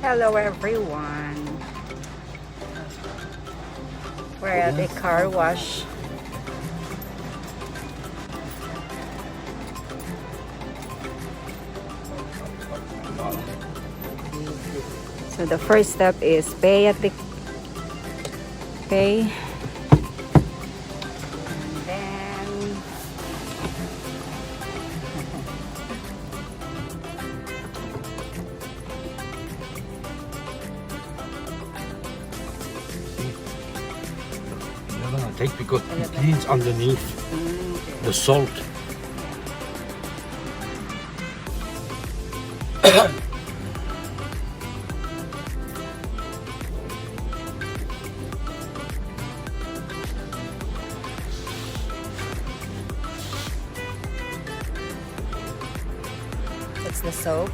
Hello everyone. We're at the car wash. So the first step is pay. And then You're gonna take because it cleans underneath the salt. it's the soap.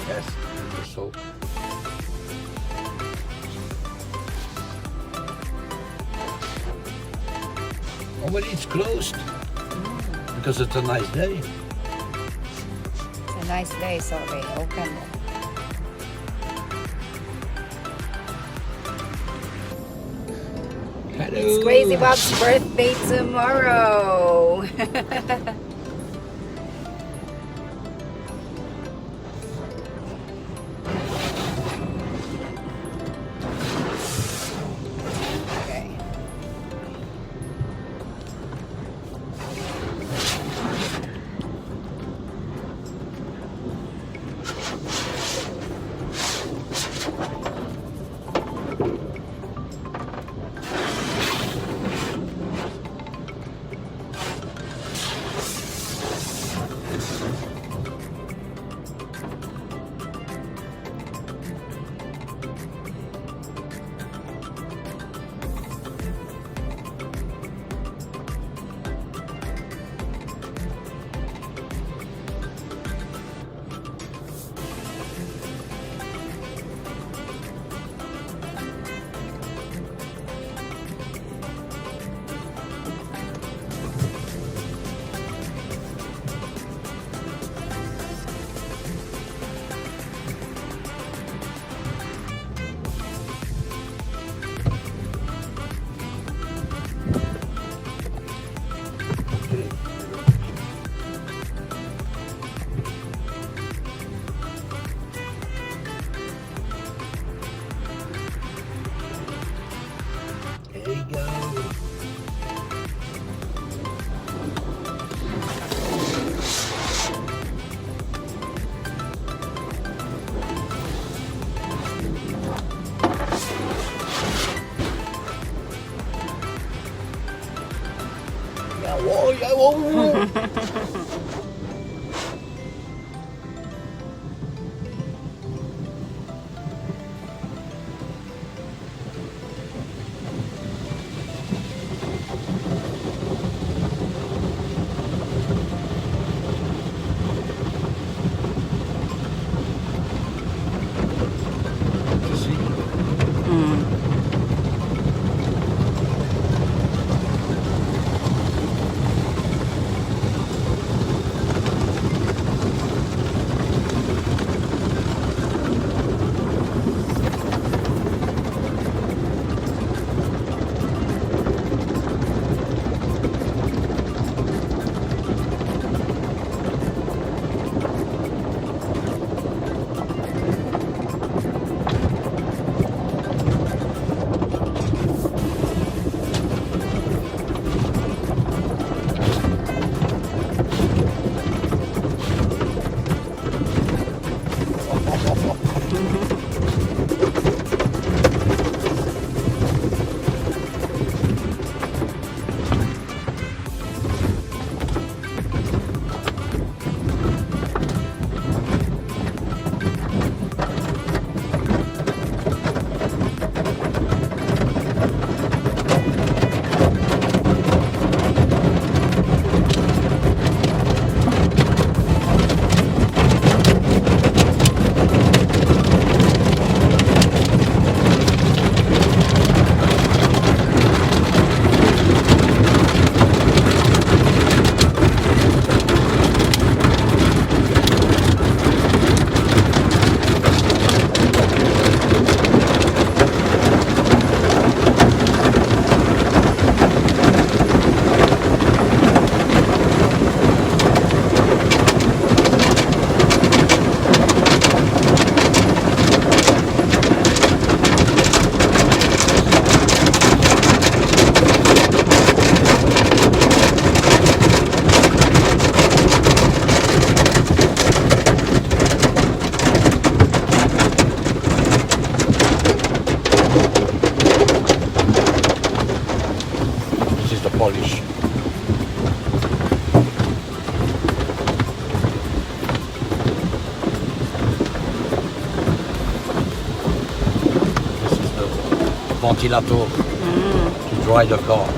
Yes, the salt. Already it's closed because it's a nice day. It's a nice day, so they open it. Hello. It's Crazy Bob's birthday tomorrow. Okay. There you go. Jawohl. polish. This is the ventilator to dry the car.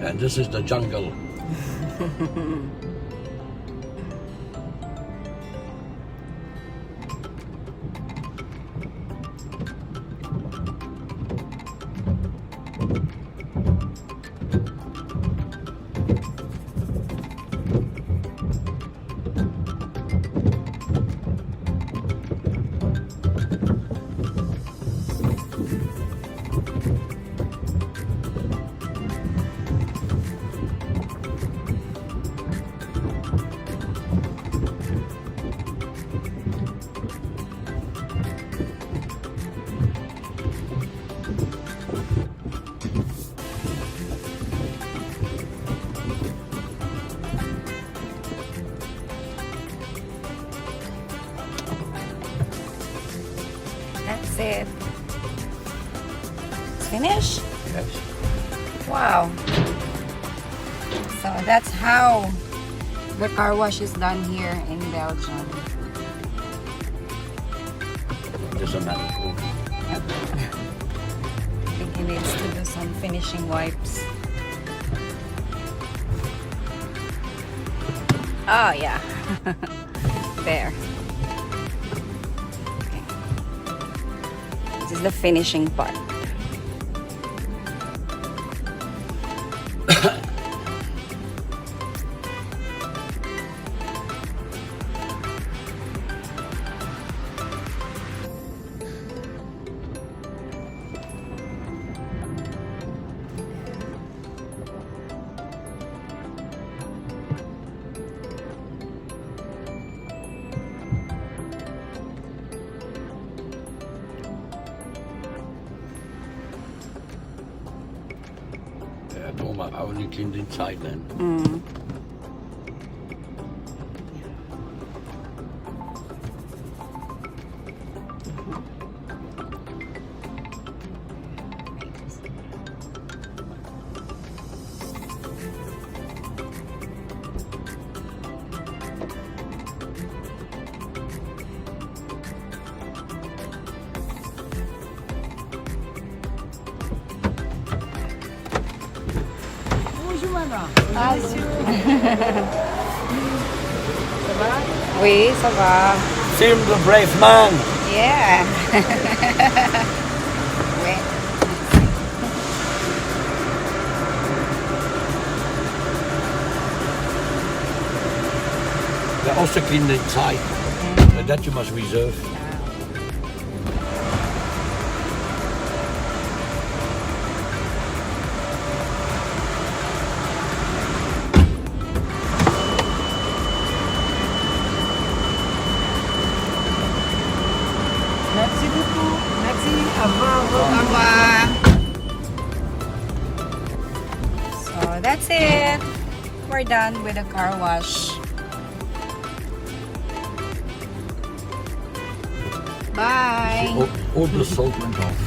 And this is the jungle. That's it. It's finished? Yes. Wow. So that's how the car wash is done here in Belgium. There's a manifold. Yep. I think he needs to do some finishing wipes. Oh yeah. There. Okay. This is the finishing part. I only cleaned inside then. Ah, oui, ça va. Film the brave man. Yeah. Oui. They also cleaned inside. But that you must reserve. Merci beaucoup. Merci. Au revoir. Au revoir. So that's it. We're done with the car wash. Bye. All the salt went off.